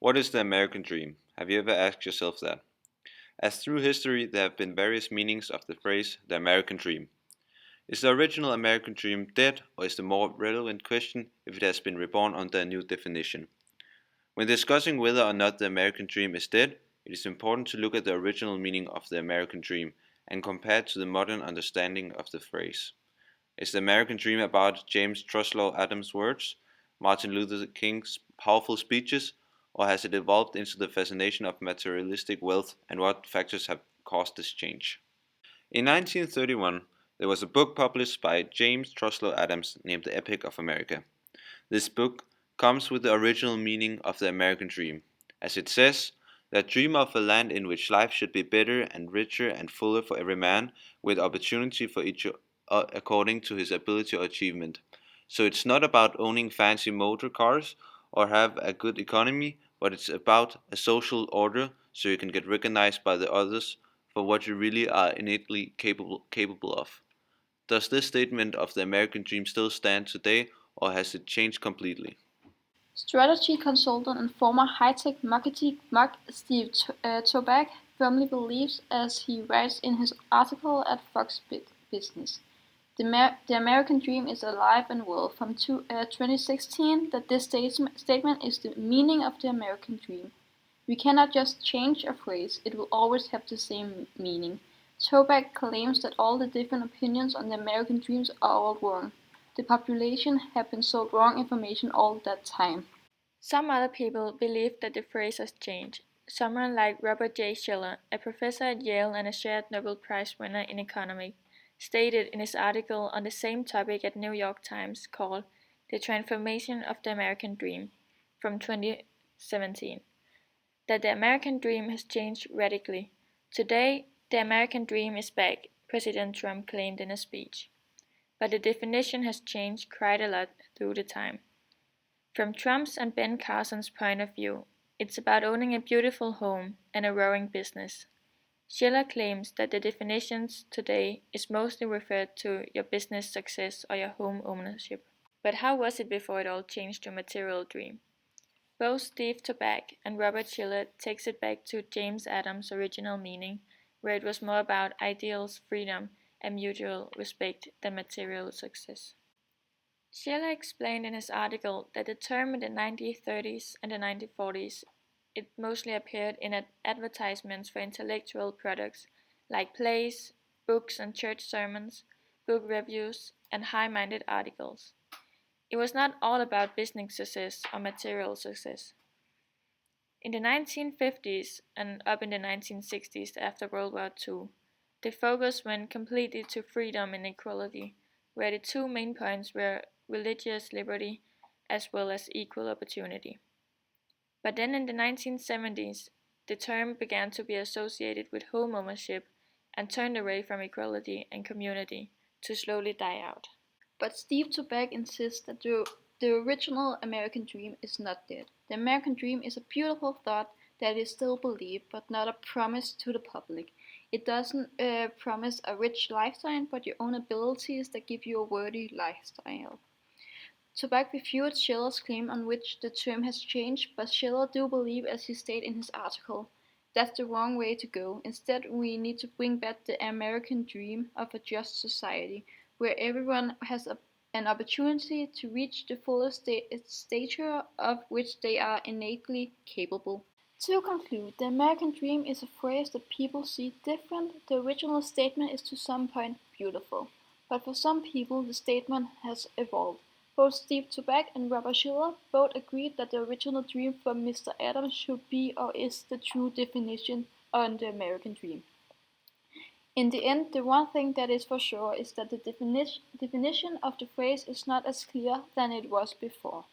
What is the American dream? Have you ever asked yourself that? As through history, there have been various meanings of the phrase the American dream. Is the original American dream dead, or is the more relevant question if it has been reborn under a new definition? When discussing whether or not the American dream is dead, it is important to look at the original meaning of the American dream and compare it to the modern understanding of the phrase. Is the American dream about James Truslow Adams' words, Martin Luther King's powerful speeches, or has it evolved into the fascination of materialistic wealth, and what factors have caused this change? In 1931, there was a book published by James Truslow Adams named The Epic of America. This book comes with the original meaning of the American dream, as it says, that dream of a land in which life should be better and richer and fuller for every man, with opportunity for each according to his ability or achievement. So it's not about owning fancy motor cars or have a good economy, but it's about a social order so you can get recognized by the others for what you really are innately capable of. Does this statement of the American dream still stand today, or has it changed completely? Strategy consultant and former high-tech marketing mug Steve Toback firmly believes, as he writes in his article at Fox Business, the American dream is alive and well. From 2016, that this statement is the meaning of the American dream. We cannot just change a phrase, it will always have the same meaning. Toback claims that all the different opinions on the American dreams are all wrong. The population have been sold wrong information all that time. Some other people believe that the phrase has changed. Someone like Robert J. Schiller, a professor at Yale and a shared Nobel Prize winner in economics, stated in his article on the same topic at New York Times called The Transformation of the American Dream from 2017 that the American dream has changed radically. Today, the American dream is back, President Trump claimed in a speech. But the definition has changed quite a lot through the time. From Trump's and Ben Carson's point of view, it's about owning a beautiful home and a roaring business. Schiller claims that the definitions today is mostly referred to your business success or your home ownership. But how was it before it all changed to material dream? Both Steve Toback and Robert Schiller takes it back to James Adams' original meaning, where it was more about ideals, freedom, and mutual respect than material success. Schiller explained in his article that the term in the 1930s and the 1940s it mostly appeared in advertisements for intellectual products like plays, books and church sermons, book reviews, and high-minded articles. It was not all about business success or material success. In the 1950s and up in the 1960s after World War II, the focus went completely to freedom and equality, where the two main points were religious liberty as well as equal opportunity. But then in the 1970s, the term began to be associated with home ownership and turned away from equality and community to slowly die out. But Steve Toback insists that the original American dream is not dead. The American dream is a beautiful thought that is still believed, but not a promise to the public. It doesn't promise a rich lifestyle, but your own abilities that give you a worthy lifestyle. Toback refutes Schiller's claim on which the term has changed, but Schiller do believe, as he stated in his article, that's the wrong way to go. Instead, we need to bring back the American dream of a just society, where everyone has an opportunity to reach the fullest stature of which they are innately capable. To conclude, the American dream is a phrase that people see different. The original statement is to some point beautiful, but for some people the statement has evolved. Both Steve Toback and Robert Schiller both agreed that the original dream from Mr. Adams should be or is the true definition on the American dream. In the end, the one thing that is for sure is that the definition of the phrase is not as clear than it was before.